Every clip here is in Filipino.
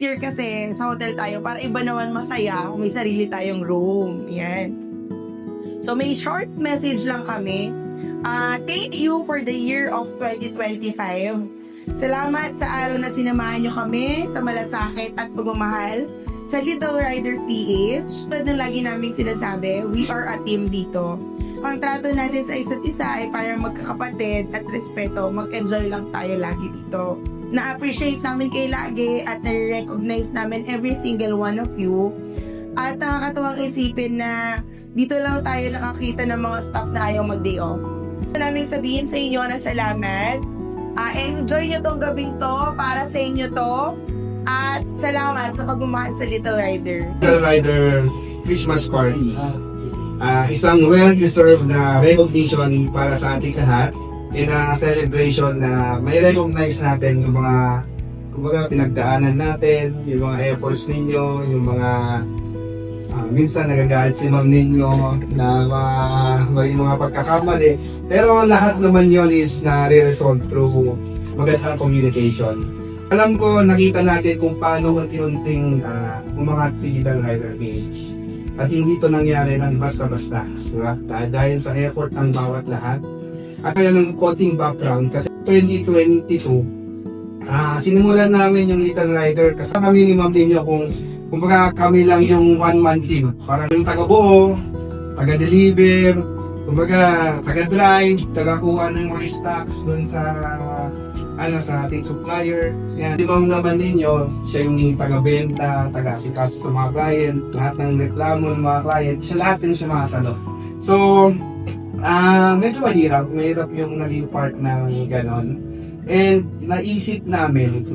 tier kasi sa hotel tayo para iba naman masaya kung may sarili tayong room. Yan. So may short message lang kami. Thank you for the year of 2025. Salamat sa araw na sinamahan nyo kami sa malasakit at pagmamahal sa Little Rider PH. Tulad ng lagi naming sinasabi, we are a team dito. Ang trato natin sa isa't isa ay para magkakapatid at respeto, mag-enjoy lang tayo lagi dito. Na-appreciate namin kayo lagi at na-recognize namin every single one of you. At nakakatuwang isipin na dito lang tayo nakakita ng mga staff na ayaw mag-day off. Gusto naming sabihin sa inyo na salamat. Enjoy nyo tong gabing to, para sa inyo to. At salamat sa pagmamahal sa Little Rider. Little Rider Christmas Party. Isang well-deserved na recognition para sa ating lahat in a celebration na may recognize natin yung mga pinagdaanan natin, yung mga efforts ninyo, yung mga minsan nagagalit si ma'am ninyo na may mga pagkakamali. Pero lahat naman yon is na-resolve through magandang communication. Alam ko, nakita natin kung paano unti-unting umangat si Little Rider PH. At hindi ito nangyari ng basta-basta. Diba? Dahil sa effort ng bawat lahat. At kaya ng konting background, kasi 2022, sinimulan namin yung Little Rider. Kasama kami ni ma'am ninyo kung baga kami lang yung one-man team. Para yung taga-buo, taga-deliver, kumbaga taga-drive, taga-kuha ng mga stocks doon sa ating supplier. Yan. Si ma'am naman ninyo, siya yung taga-benta, taga-sikaso sa mga client, lahat ng reklamo ng mga client, siya lahat yung sumasalo. So, medyo mahirap yung naging part ng ganon. And naisip namin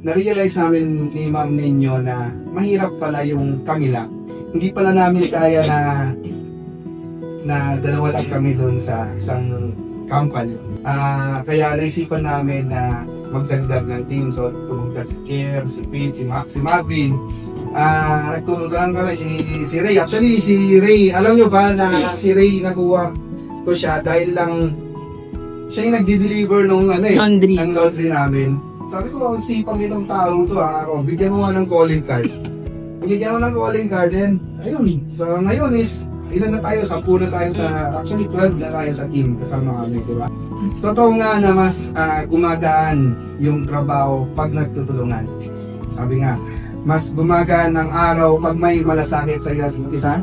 na-realize namin ni ma'am ninyo na mahirap pala yung kami lang. Hindi pala namin kaya na dalawa lang kami doon sa isang company. Kaya naisipan namin na magdagdag ng team. So, tumugtad si Kier, si Pete, si Marvin. Nagtulungan kami si Ray. Actually, si Ray, alam nyo ba na si Ray nakuha ko siya dahil lang siya yung nagdi-deliver ng laundry namin. Sabi ko, sipang itong taong to bigyan mo nga ng calling card. Bigyan mo ng calling card and ayun. So ngayon is, ilan na tayo? 10 na tayo actually 12 na tayo sa team kasama kami, di ba? Totoo nga na mas gumagaan yung trabaho pag nagtutulungan. Sabi nga, mas gumagaan ng araw pag may malasakit sa isa.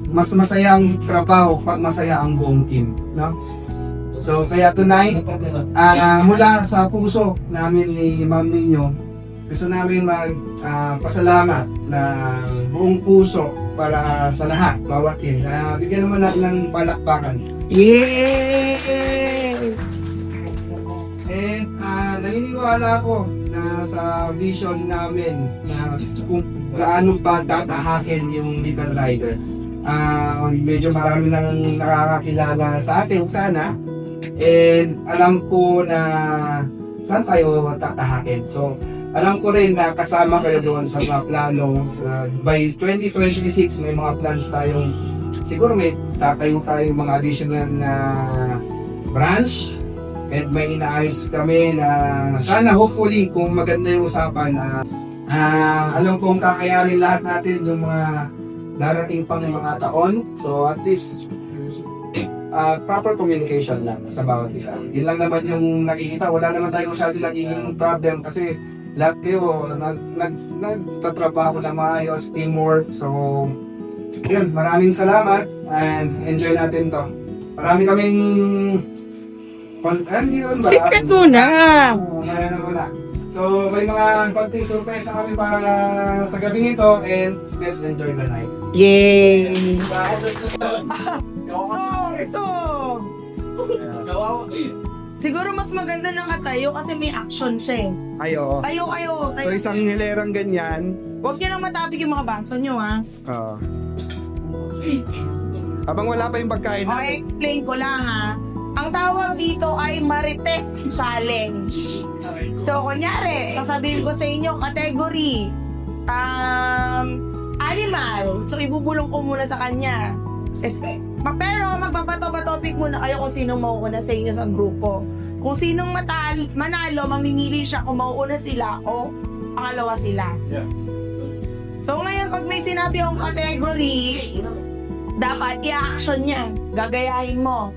Mas masaya ang trabaho pag masaya ang buong team, no? So kaya tonight, mula sa puso namin ni ma'am ninyo, gusto namin pasalamat ng buong puso para sa lahat, bawat team. Bigyan naman natin ng palakpakan. Yay! And naniniwala ako na sa vision namin na kung gaano ba tatahakin yung Little Rider. Medyo marami nang nakakakilala sa atin sana. And alam ko na saan tayo tatahakin. So, alam ko rin na kasama kayo doon sa mga plano. By 2026, may mga plans tayong, siguro may tatayo tayong mga additional na branch. And may inaayos kami na sana hopefully kung maganda yung usapan, alam kong kakayanin lahat natin yung mga darating pang mga taon. So at least, proper communication lang sa bawat isa. Yun lang naman yung nakikita. Wala naman tayong masyado nagiging problem kasi lahat kayo nagtatrabaho na maayos, teamwork. So, yun, maraming salamat and enjoy natin to. Marami kaming Secret muna! So, may mga konting surprise kami para sa gabing ito and let's enjoy the night. Yay! Siguro mas maganda ng katayo kasi may action siya eh. Ay, oo. Tayo kayo. So, isang hilerang ganyan. Huwag nyo lang matapik yung mga baso nyo ha. Oo. Habang wala pa yung pagkain O, explain ko lang ha. Ang tawag dito ay Marites Challenge. So, kunyari, sasabihin ko sa inyo, category, animal. So, ibubulong ko muna sa kanya. Pero, magpapato-topic muna kayo kung sinong mauuna sa inyo sa grupo. Kung sinong manalo, mamimili siya kung mauuna sila o pangalawa sila. Yeah. So ngayon, pag may sinabi akong category, dapat i-action niya. Gagayahin mo.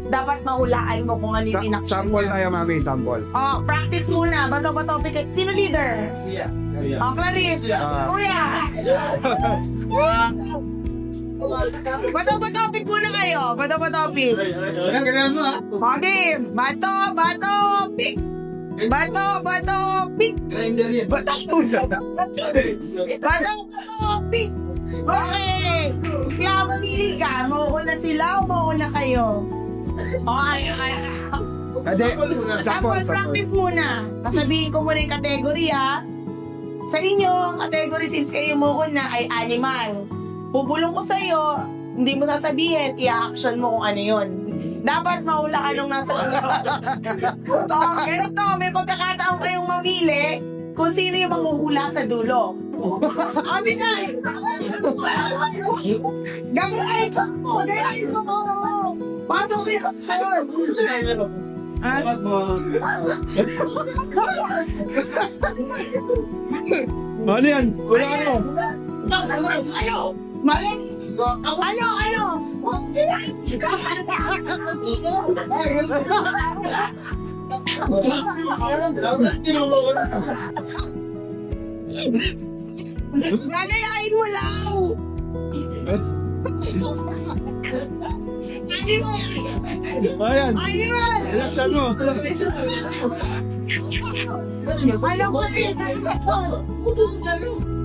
Dapat mahulaan mo kung ano yung in-action Sample niya. tayo, mami, sample. Oh, practice muna. Bato-bato. Sino leader? Oh, Clarice. Kuya. Bato-bato. Pick muna kayo. Bato-bato. Pick. Okay. Bato. Pick. Bato. Pick. Grinder yan. Bato. Pick. Okay. Kaya mamili ka. Mauuna sila o mauuna kayo? Okay. Ade, Sample practice muna. Sasabihin ko muna yung category ha. Sa inyo, ang category since kayo muna ay animal. Bubulong ko sa'yo, hindi mo sasabihin, i-action mo kung ano yun. Dapat mahula ka nung nasa ganito, may pagkakataon kayong mamili kung sino yung manghuhula sa dulo. Abi na eh! Gagayain ka mo! Gagayain ka mo! Pasok mo yung action! Dapat mo. Ano yan? Wala ano? Mali! Ano? Gagayain mo lang! Ayan. Animal! Relaxan mo. Ano ko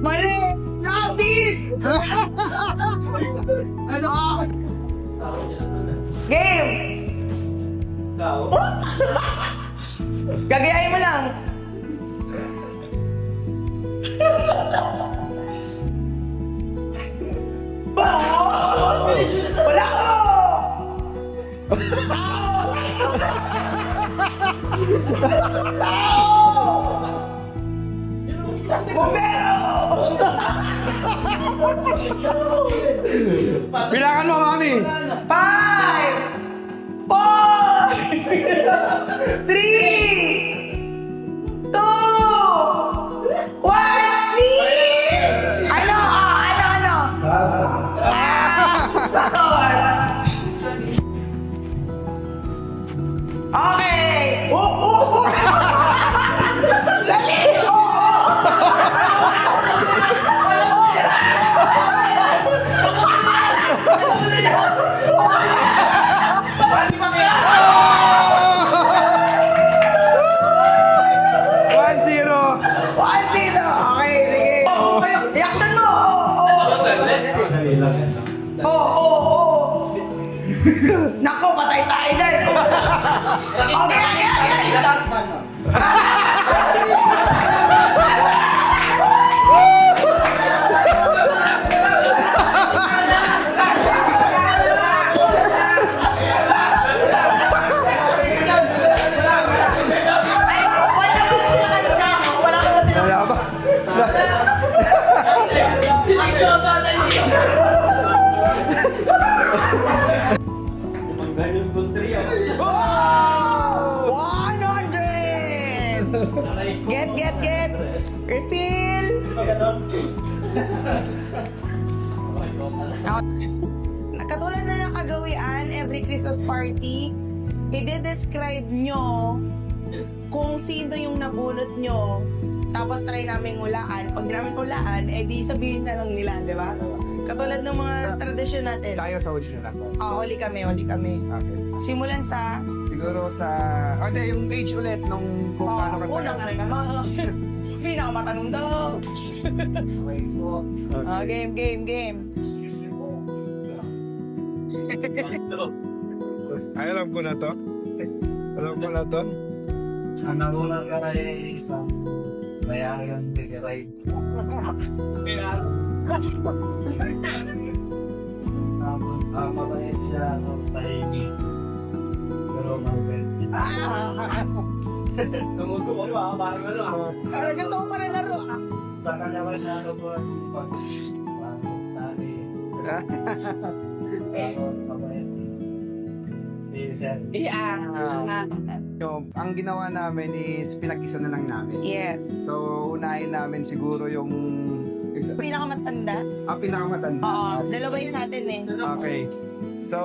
Mali! Rabbit! Ano? Game! Gagayain mo lang. Wala ko! Bilangan mo, mami. 5, 4, 3, 2, 1, please! Ano? Okay! Dali! One, zero. 1-0. Okay, sige. Reaction mo. Oo. Nako, patay tayo dyan. Okay. Wala ba? Oh! 100! Get. Refill. Katulad na nakagawian, every Christmas party, i-describe nyo kung sino yung nabunot nyo. Tapos try namin hulaan. Pag namin hulaan, di sabihin na lang nila, di ba? Katulad ng mga tradisyon natin. Tayo sa audition na to. Huli kami. Okay. Simulan sa... Siguro sa... Hindi, yung age ulit nung kung paano ka Unang ka na naman. Pinakamatanong daw. Okay po. Game. Ay, alam ko na to. Ano mo lang ka kay isang bayaran tigiray. Mabait siya sa tahimik. Pero mabait. Tumutuwa ba? Parang ano ah. Pero gusto ko para laro ah. Sa kanya ba siya ano po? Tali. Tapos mabait. Si sir. Yeah. Ang ginawa namin is pinag-isa na lang namin. Yes. So, unahin namin siguro yung Pinakamatanda? pinakamatanda. Oo, dalawa yung sa atin eh. Okay. So,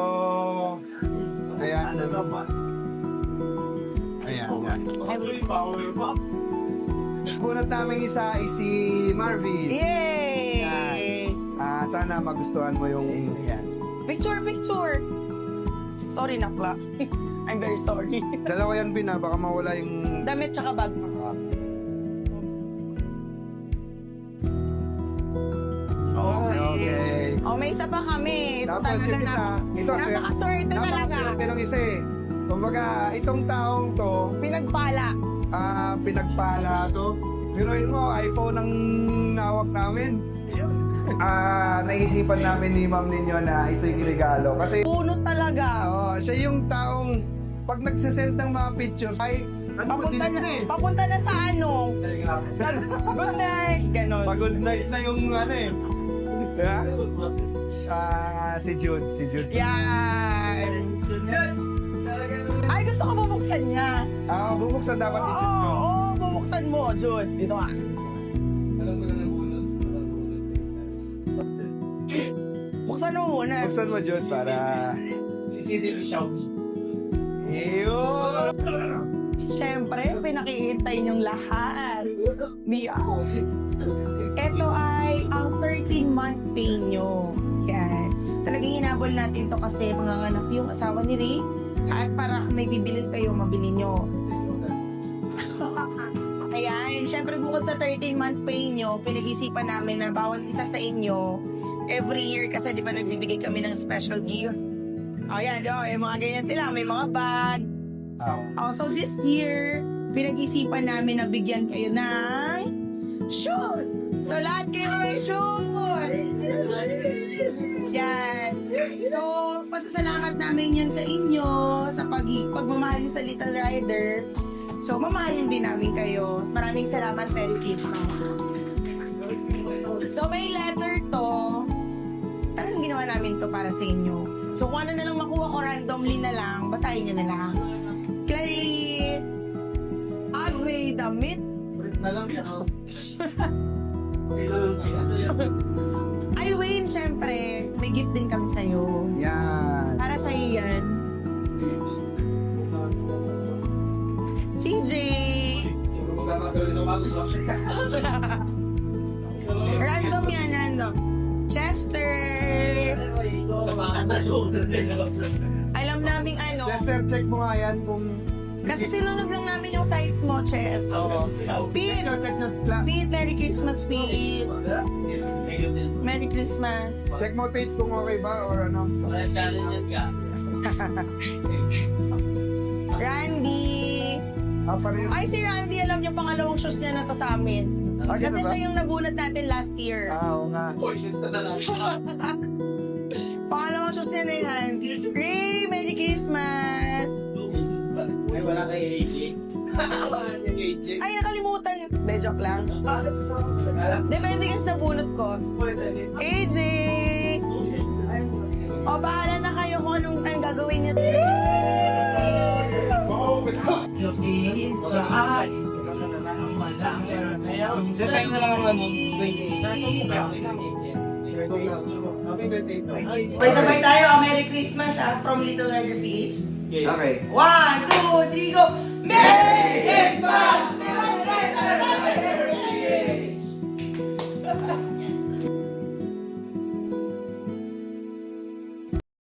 ayan. Ayan. Bunot namin isa is si Marvin. Yay! Sana magustuhan mo yung yan. Picture! Sorry, nakla. I'm very sorry. Dalawa yan, Bin, baka mawala yung... Damit tsaka bag. Okay. Oh, may isa pa kami. Ito Tapos talaga yung isa, ito, napakaswerte talaga. napakaswerte ng isa eh. Kumbaga, itong taong to, Pinagpala. pinagpala to. Biruin mo, iPhone ang nawak namin. Naisipan namin ni Ma'am ninyo na ito yung regalo. Kasi, Puno talaga. siya yung taong pag nagsisend ng mga pictures, ay, Papunta na sa ano? Sa good night. Ganon. Pag-good night na yung ano eh. Diba? Si Jude. Yan. Ay, gusto ko bubuksan niya. Bubuksan dapat ni Jude. No? Oo, bubuksan mo, Jude. Dito ka. Buksan mo muna. Buksan mo, Jude, para... CCTV Xiaomi. Eyo! Siyempre, pinakihintay niyong lahat. Ito ay ang 13-month pay niyo. Yan. Talagang hinabol natin to kasi manganganak yung asawa ni Ray. At para may bibilin kayo, mabili nyo. Ayan. Siyempre, bukod sa 13-month pay nyo, pinag-isipan namin na bawat isa sa inyo, every year kasi di ba nagbibigay kami ng special gift. O yan, yung mga ganyan sila. May mga bag. So this year, pinag-isipan namin na bigyan kayo ng shoes. So lahat kayo may shoes. Yan. So, pasasalamat namin yan sa inyo sa pagmamahal niyo sa Little Rider. So, mamahalin din namin kayo. Maraming salamat, Merry Christmas. So, may letter to. Talagang ginawa namin to para sa inyo. So, kung ano na lang makuha ko randomly na lang, basahin niyo na lang. Clarice! May damit. Na lang yan. Ay, Wayne, syempre, may gift din kami sa'yo. Yan. Para sa'yo yan. CJ! Random yan, random. Chester! Alam namin ano. Lester, check mo nga yan kung... Kasi sinunod lang namin yung size mo, Chef. Pete! Check na... Pete, Merry Christmas, Pete. Merry Christmas. Check mo, Pete, kung okay ba or ano. Randy! Pareho. Ay, si Randy, alam niyo, pangalawang shoes niya na to sa amin. Kasi ganun ba? siya yung nabunot natin last year. Oo nga. Pangalawang shoes niya na yan. Ray, Merry Christmas! Ay, wala kay AJ. Ay, nakalimutan. De, joke lang. Depende kasi sa bunot ko. AJ! O, bahala na kayo kung anong gagawin niyo. Sabay na lang ang Sabay tayo. Merry Christmas from Little Rider PH. Okay. 1, 2, 3, go! Merry Christmas!